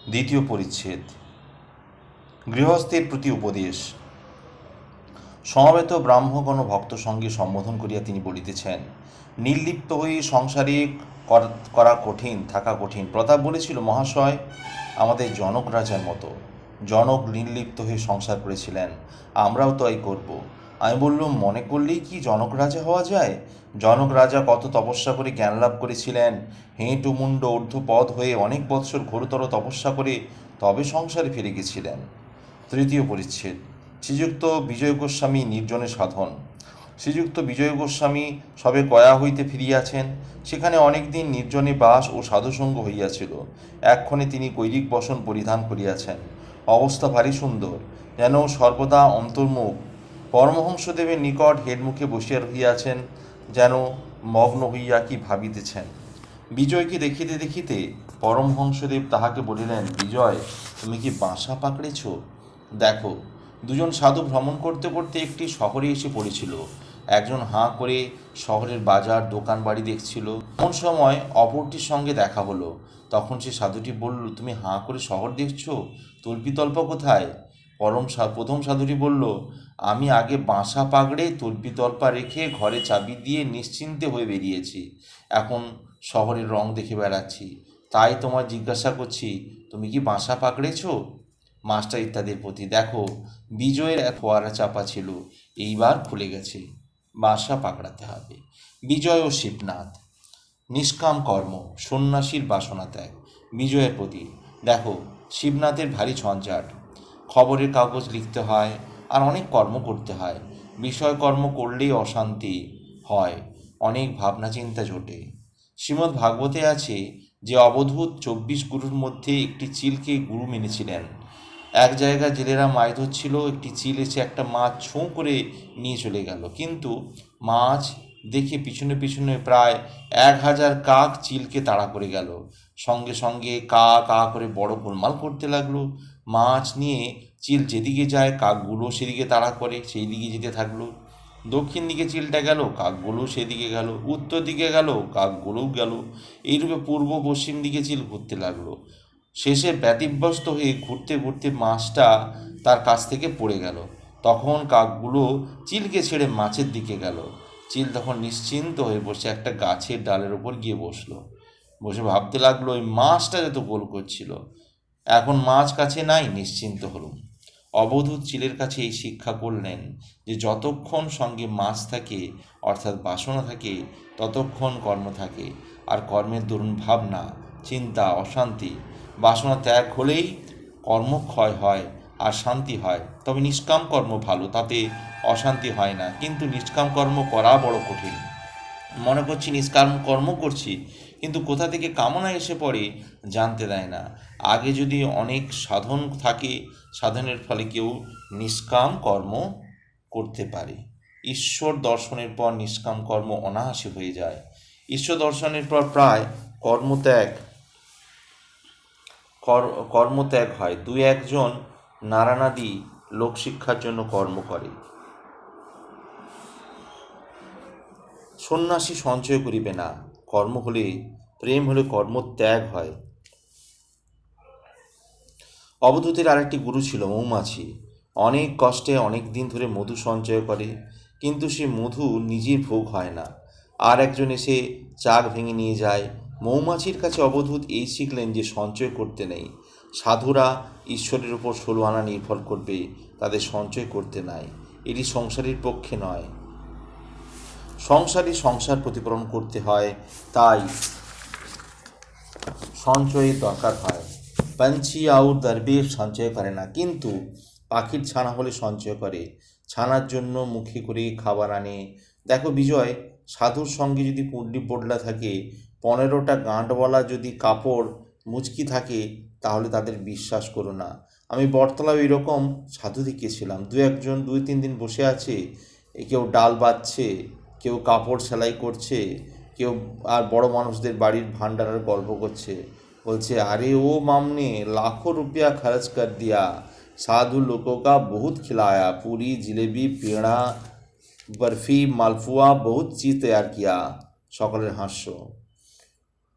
দ্বিতীয় পরিচ্ছেদ। গৃহস্থের প্রতি উপদেশ। সমবেত ব্রাহ্মগণ ভক্ত সঙ্গে সম্বোধন করিয়া তিনি বলিতেছেন, নির্লিপ্ত হয়ে সংসারে করা কঠিন, থাকা কঠিন। প্রতাপ বলেছিল, মহাশয়, আমাদের জনক রাজার মতো। জনক নির্লিপ্ত হয়ে সংসার করেছিলেন, আমরাও তাই করব। আমি বললুম, মনে করলেই কি জনক রাজা হওয়া যায়? জনক রাজা কত তপস্যা করে জ্ঞান লাভ করেছিলেন। হেঁটু মুণ্ড ঊর্ধ্বপদ হয়ে অনেক বৎসর ঘোরতর তপস্যা করে তবে সংসারে ফিরে গেছিলেন। তৃতীয় পরিচ্ছেদ। শ্রীযুক্ত বিজয় গোস্বামী নির্জনে সাধন। শ্রীযুক্ত বিজয় গোস্বামী সবে গয়া হইতে ফিরিয়াছেন। সেখানে অনেক দিন নির্জনে বাস ও সাধুসঙ্গ হইয়াছিল। এক্ষণে তিনি কৈরিক বসন পরিধান করিয়াছেন। অবস্থা ভারী সুন্দর, যেন সর্বদা অন্তর্মুখ। পরমহংসদেবের নিকট হেডমুখে বসিয়া রহিয়াছেন, যেন মগ্ন হইয়া কি ভাবিতেছেন। বিজয়কে দেখিতে দেখিতে পরমহংসদেব তাহাকে বলিলেন, বিজয়, তুমি কি বাসা পাকড়েছ? দেখো। দুজন সাধু ভ্রমণ করতে করতে একটি শহরে এসে পড়েছিল। একজন হাঁ করে শহরের বাজার দোকান বাড়ি দেখছিল। এমন সময় অপরটির সঙ্গে দেখা হলো। তখন সে সাধুটি বলল, তুমি হাঁ করে শহর দেখছো, তল্পিতল্পা কোথায়? প্রথম সাধুটি বলল, আমি আগে বাসা পাগড়ে তল্পিতল্পা রেখে ঘরে চাবি দিয়ে নিশ্চিন্তে হয়ে বেরিয়েছি। এখন শহরের রং দেখে বেড়াচ্ছি। তাই তোমার জিজ্ঞাসা করছি, তুমি কি বাসা পাকড়েছো? মাস্টার ইত্যাদির প্রতি। দেখো, বিজয়ের এক ফোয়ারা চাপা ছিল, এইবার খুলে গেছে। বাসা পাকড়াতে হবে। বিজয় ও শিবনাথ। নিষ্কাম কর্ম, সন্ন্যাসীর বাসনা ত্যাগ। বিজয়ের প্রতি। দেখো, শিবনাথের ভারী ঝঞ্ঝাট। খবরের কাগজ লিখতে হয়, আর অনেক কর্ম করতে হয়। বিষয়কর্ম করলেই অশান্তি হয়, অনেক ভাবনা চিন্তা জোটে। শ্রীমদ্ ভাগবতে আছে যে অবধূত 24 গুরুর মধ্যে একটি চিলকে গুরু মেনেছিলেন। এক জায়গায় জেলেরা মাছ ধরছিল, একটি চিল এসে একটা মাছ ছোঁ করে নিয়ে চলে গেল। কিন্তু মাছ দেখে পিছনে পিছনে প্রায় 1000 কাক চিলকে তাড়া করে গেল। সঙ্গে সঙ্গে কা কা করে বড় গোলমাল করতে লাগলো। মাছ নিয়ে চিল যেদিকে যায় কাকগুলো সেদিকে তাড়া করে সেই দিকে যেতে থাকলো। দক্ষিণ দিকে চিলটা গেল, কাকগুলো সেদিকে গেল। উত্তর দিকে গেল, কাকগুলোও গেল। এইরূপে পূর্ব পশ্চিম দিকে চিল ঘুরতে লাগলো। শেষে ব্যতিব্যস্ত হয়ে ঘুরতে ঘুরতে মাছটা তার কাছ থেকে পড়ে গেল। তখন কাকগুলো চিলকে ছেড়ে মাছের দিকে গেল। চিল তখন নিশ্চিন্ত হয়ে বসে একটা গাছের ডালের ওপর গিয়ে বসলো। বসে ভাবতে লাগলো, ওই মাছটা যত গোল করছিল, এখন মাছ কাছে নাই, নিশ্চিন্ত হলুম। অবধূত চিলের কাছে এই শিক্ষা করলেন যে যতক্ষণ সঙ্গে মাছ থাকে, অর্থাৎ বাসনা থাকে, ততক্ষণ কর্ম থাকে। আর কর্মের দরুন ভাবনা, চিন্তা, অশান্তি। বাসনা ত্যাগ হলেই কর্মক্ষয় হয় আর শান্তি হয়। তবে নিষ্কাম কর্ম ভালো, তাতে অশান্তি হয় না। কিন্তু নিষ্কাম কর্ম করা বড় কঠিন। মনে করছি নিষ্কাম কর্ম করছি, কিন্তু কোথা থেকে কামনা এসে পড়ে জানতে দেয় না। আগে যদি অনেক সাধন থাকে, সাধনের ফলে কেউ নিষ্কাম কর্ম করতে পারে। ঈশ্বর দর্শনের পর নিষ্কাম কর্ম অনায়াসে হয়ে যায়। ঈশ্বর দর্শনের পর প্রায় কর্মত্যাগ হয়। দুই একজন নারানাদি লোকশিক্ষার জন্য কর্ম করে। সন্ন্যাসী সঞ্চয় করিবে না। কর্ম হলে, প্রেম হলে কর্মত্যাগ হয়। অবধূতের আরেকটি গুরু ছিল মৌমাছি। অনেক কষ্টে অনেক দিন ধরে মধু সঞ্চয় করে, কিন্তু সে মধু নিজের ভোগ হয় না। আর একজন এসে চাক ভেঙে নিয়ে যায়। মৌমাছির কাছে অবধূত এই শিখলেন যে সঞ্চয় করতে নেই। সাধুরা ঈশ্বরের উপর 16 আনা নির্ভর করবে, তাদের সঞ্চয় করতে নাই। এটি সংসারের পক্ষে নয়। সংসার প্রতিপালন করতে হয়, তাই সঞ্চয়ের দরকার হয়। পাঞ্ছি আউর দরবেশ সঞ্চয় করে না, কিন্তু পাখির ছানা হলে সঞ্চয় করে। ছানার জন্য মুখে করে খাবার আনে। দেখো বিজয়, সাধুর সঙ্গে যদি পুডলি পোডলা থাকে, 15টা গাঁটওয়ালা যদি কাপড় মুচকি থাকে, তাহলে তাদের বিশ্বাস করো না। আমি বটতলায় ওই রকম সাধু দেখিয়েছিলাম। 2-3 দিন বসে আছে, কেউ ডাল বাচ্ছে, কেউ কাপড় সেলাই করছে, কেউ আর বড় মানুষদের বাড়ির ভান্ডারের গল্প করছে। बोलছে, अरे ओ मामने लाखों रुपया खर्च कर दिया, साधु लोगों का बहुत खिलाया, पूरी जिलेबी पेड़ा बर्फी मालपुआ बहुत चीज तैयार किया। সকলের হাস্য।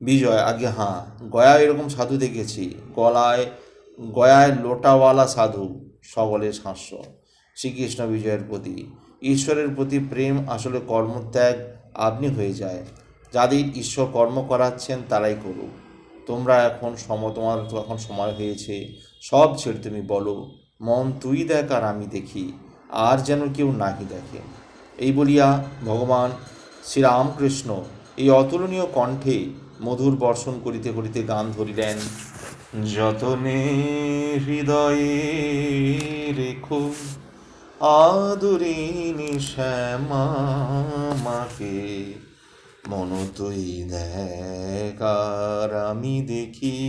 বিজয়: আগে হ্যাঁ, গয়া এরকম সাধু দেখেছি, গয়ায় লোটাওয়ালা সাধু। সকলের হাস্য। শ্রীকৃষ্ণ বিজয়ের প্রতি: ঈশ্বরের প্রতি প্রেম আসলে কর্মত্যাগ আপনি হয়ে যায়। যাদের ঈশ্বর কর্ম করাচ্ছেন তারাই করুক। তোমার তো এখন সময় হয়েছে, সব ছেড়ে তুমি বলো, মন তুই দেখ আর আমি দেখি, আর যেন কেউ নাহি দেখে। এই বলিয়া ভগবান শ্রীরামকৃষ্ণ এই অতুলনীয় কণ্ঠে মধুর বর্ষণ করিতে করিতে গান ধরিলেন: যতনে হৃদয়ে রেখো আদরিনী শ্যামাকে, মন তুই দেখ আর আমি দেখি,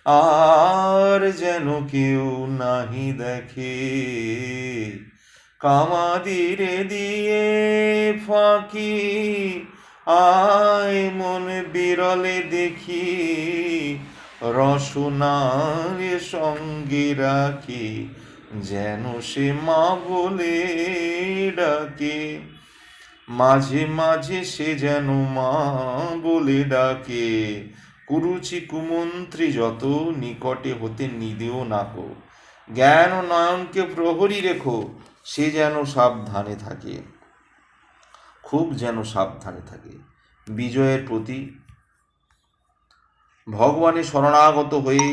আর যেন কেউ নাহি দেখে। কামাদিরে দিয়ে ফাঁকি, আয় মন বিরলে দেখি, রসনার সঙ্গে রাখি, যেন সে মা বলে ডাকে। মাঝে মাঝে সে যেন মা বলে ডাকে, কুরুচি কুমন্ত্রী যত নিকটে হতে নিদেও নাকো। জ্ঞান ও নয়নকে প্রহরী রেখো, সে যেন সাবধানে থাকে, খুব যেন সাবধানে থাকে। বিজয়ের প্রতি: ভগবানের শরণাগত হয়ে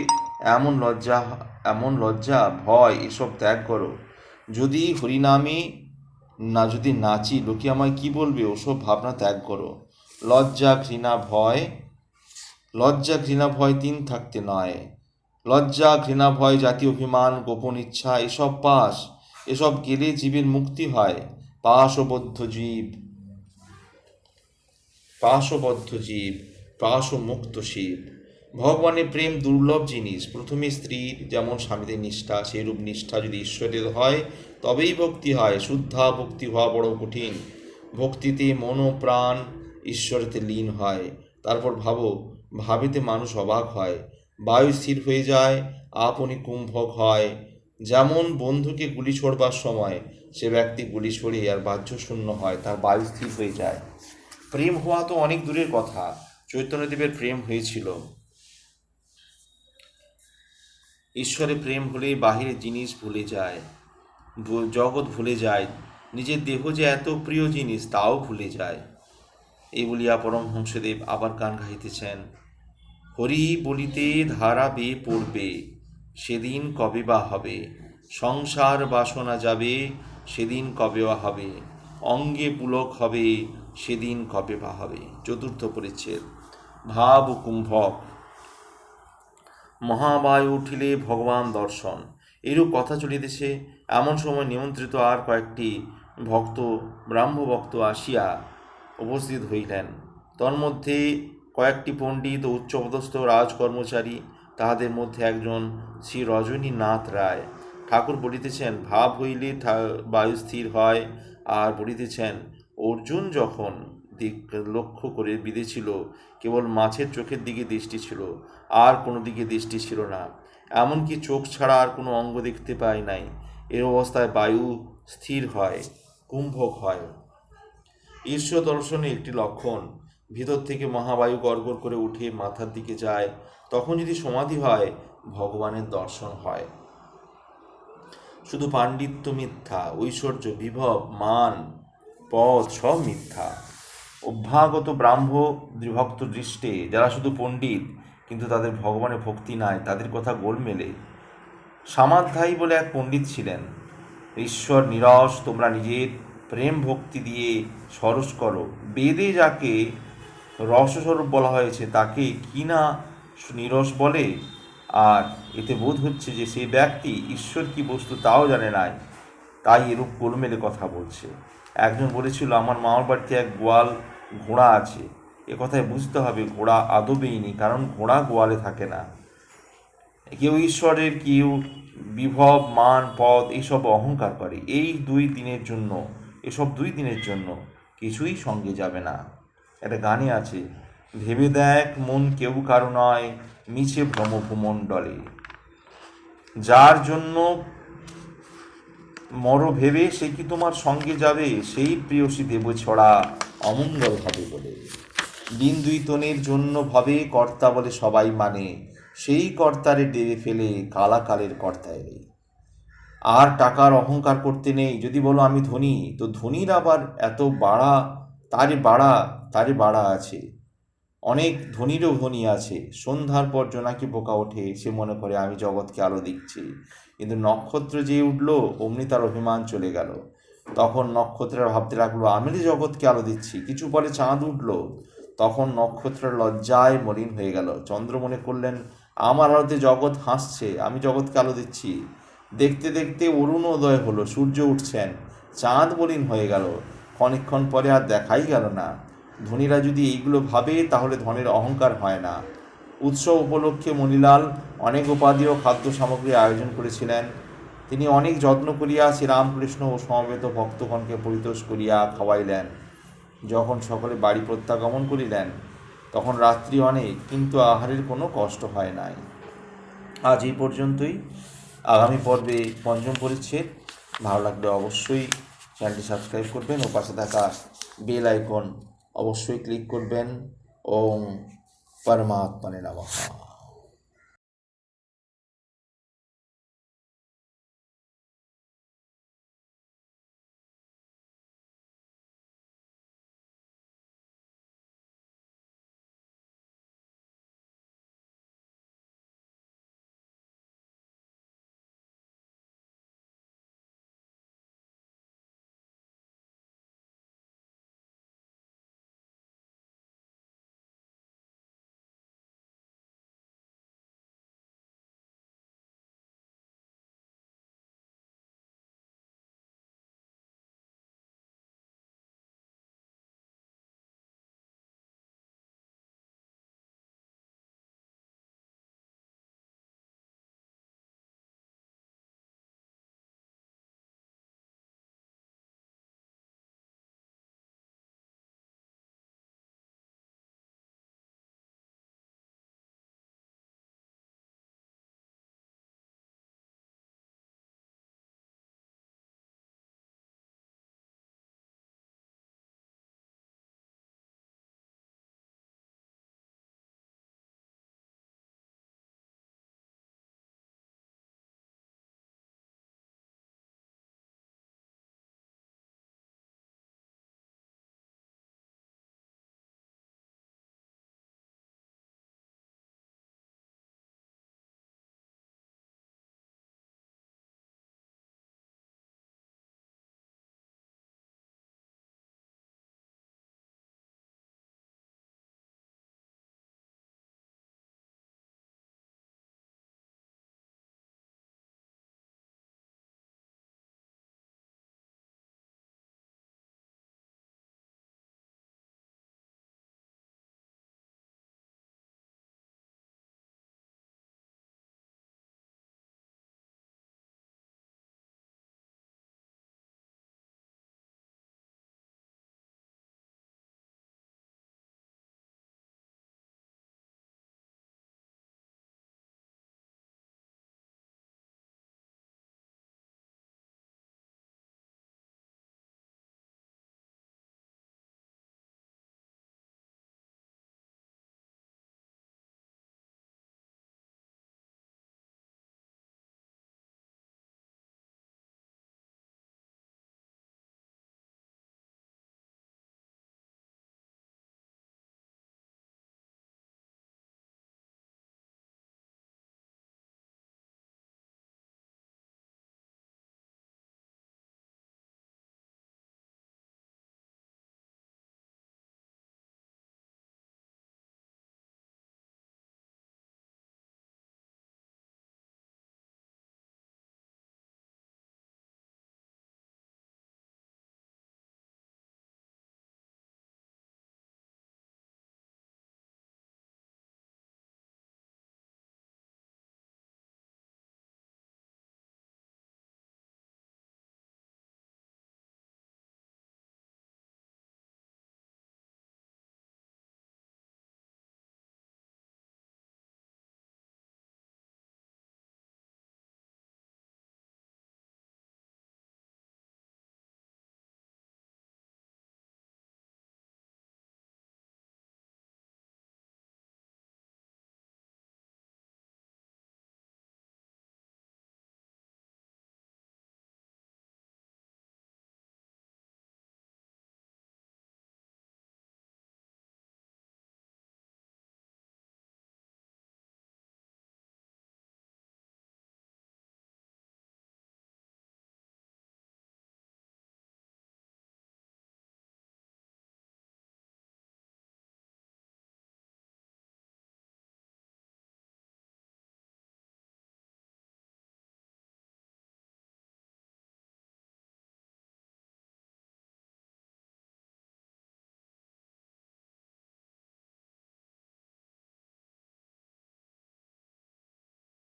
এমন লজ্জা ভয় এসব ত্যাগ করো। যদি হরিনামে যদি নাচি, লোকে আমায় কি বলবে, ওসব ভাবনা ত্যাগ করো। লজ্জা ঘৃণা ভয় তিন থাকতে নয়। লজ্জা ঘৃণা ভয় জাতি অভিমান গোপন ইচ্ছা এসব গেলে জীবের মুক্তি হয়। পাশবদ্ধ জীব পাশমুক্ত শিব। ভগবানের প্রেম দুর্লভ জিনিস। প্রথমে স্ত্রীর যেমন স্বামীদের নিষ্ঠা, সেইরূপ নিষ্ঠা যদি ঈশ্বরের হয় তবেই ভক্তি হয়। শুদ্ধা ভক্তি হওয়া বড় কঠিন। ভক্তিতে মন ও প্রাণ ঈশ্বরেতে লীন হয়। তারপর ভাবিতে মানুষ অবাক হয়। বায়ু স্থির হয়ে যায়, আপনি কুম্ভক হয়। যেমন বন্ধুকে গুলি ছোড়বার সময় সে ব্যক্তি গুলি ছড়ে আর বাহ্যশূন্য হয়, তার বায়ু স্থির হয়ে যায়। প্রেম হওয়া তো অনেক দূরের কথা, চৈতন্যদেবের প্রেম হয়েছিল। ঈশ্বরে প্রেম হলেই বাহিরের জিনিস ভুলে যায়, জগৎ ভুলে যায়, নিজের দেহ যে এত প্রিয় জিনিস তাও ভুলে যায়। এই বলিয়া পরমহংসদেব আবার গান গাইতেছেন: হরি বলিতে ধারা বেয়ে পড়বে, সেদিন কবে বা হবে। সংসার বাসনা যাবে, সেদিন কবে বা হবে। অঙ্গে পুলক হবে, সেদিন কবে বা হবে। চতুর্থ পরিচ্ছেদ। ভাব ও কুম্ভক। মহাবায়ু উঠিলে ভগবান দর্শন, এরূপ কথা চলিতেছে। এমন সময় নিমন্ত্রিত আর কয়েকটি ব্রাহ্মভক্ত আসিয়া উপস্থিত হইলেন। তন্মধ্যে কয়েকটি পণ্ডিত ও উচ্চপদস্থ রাজকর্মচারী, তাহাদের মধ্যে একজন শ্রী রজনীনাথ রায়। ঠাকুর বলিতেছেন, ভাব হইলে বায়ু স্থির হয়, আর বলিতেছেন, অর্জুন যখন দিক লক্ষ্য করে বিঁধেছিল, কেবল মাছের চোখের দিকে দৃষ্টি ছিল, আর কোনো দিকে দৃষ্টি ছিল না। এমনকি চোখ ছাড়া আর কোনো অঙ্গ দেখতে পায় নাই। এর অবস্থায় বায়ু স্থির হয়, কুম্ভক হয়। ঈশ্বর দর্শনের একটি লক্ষণ। ভিতর থেকে মহাবায়ু গড়গড় করে উঠে মাথার দিকে যায়, তখন যদি সমাধি হয় ভগবানের দর্শন হয়। শুধু পাণ্ডিত্য মিথ্যা, ঐশ্বর্য, বিভব, মান, পদ সব মিথ্যা। অভ্যাগত ভক্ত দৃষ্টে যারা শুধু পণ্ডিত কিন্তু তাদের ভগবানের ভক্তি নাই, তাদের কথা গোলমেলে। সামাধ্যায়ী বলে এক পণ্ডিত ছিলেন। ঈশ্বর নিরস, তোমরা নিজের প্রেম ভক্তি দিয়ে সরস করো। বেদে যাকে রসস্বরূপ বলা হয়েছে তাকে কি না নিরস বলে। আর এতে বোধ হচ্ছে যে সেই ব্যক্তি ঈশ্বর কি বস্তু তাও জানে নাই, তাই এরূপ গোলমেলে কথা বলছে। একজন বলেছিল, আমার মামার বাড়িতে এক গোয়াল ঘোড়া আছে। এ কথায় বুঝতে হবে ঘোড়া আদবেইনি, কারণ ঘোড়া গোয়ালে থাকে না। কেউ ঈশ্বরের, কেউ বিভব, মান, পদ এইসব অহংকার করে। এসব 2 দিনের জন্য কিছুই সঙ্গে যাবে না। একটা গানে আছে, ভেবে দেখ মন কেউ কারো নয়, মিছে ভ্রম ভূমণ্ডলে। যার জন্য ভেবে সে কি তোমার সঙ্গে যাবে, সেই প্রেয়সী দেব ছড়া অমঙ্গল হবে বলে। বিন্দুইতনের জন্য ভাবে কর্তা বলে সবাই মানে, সেই কর্তারে ডেবে ফেলে কালাকালের কর্তা এলে। আর টাকার অহংকার করতে নেই। যদি বলো আমি ধনী, তো ধনীর আবার এত বাড়া, তারে বাড়া আছে। অনেক ধনীরও ধনী আছে। সন্ধ্যার পর জোনাকি পোকা ওঠে, সে মনে করে আমি জগৎকে আলো দিচ্ছি। কিন্তু নক্ষত্র যে উঠল, অমনি তার অভিমান চলে গেল। তখন নক্ষত্রের ভাবতে লাগলো আমি জগৎকে আলো দিচ্ছি। কিছু পরে চাঁদ উঠল, তখন নক্ষত্রের লজ্জায় মলিন হয়ে গেল। চন্দ্র মনে করলেন আমার আলোতে জগৎ হাসছে, আমি জগৎকে আলো দিচ্ছি। দেখতে দেখতে অরুণোদয় হলো, সূর্য উঠছেন, চাঁদ মলিন হয়ে গেল। ক্ষণিক্ষণ পরে আর দেখাই গেল না। ধনীরা যদি এইগুলো ভাবে, তাহলে ধনের অহংকার হয় না। উৎসব উপলক্ষে মণিলাল অনেক উপাধি ও খাদ্য সামগ্রী আয়োজন করেছিলেন। তিনি অনেক যত্ন করিয়া শ্রীরামকৃষ্ণ ও সমবেত ভক্তগণকে পরিতোষ করিয়া খাওয়াইলেন। যখন সকলে বাড়ি প্রত্যাগমন করিলেন, তখন রাত্রি অনেক, কিন্তু আহারের কোনো কষ্ট হয় নাই। আজ এই পর্যন্তই। আগামী পর্বে পঞ্চম পরিচ্ছেদ। ভালো লাগলে অবশ্যই চ্যানেলটি সাবস্ক্রাইব করবেন ও পাশে থাকা বেল আইকন অবশ্যই ক্লিক করবেন। ওম পরমাত্মনে নমঃ।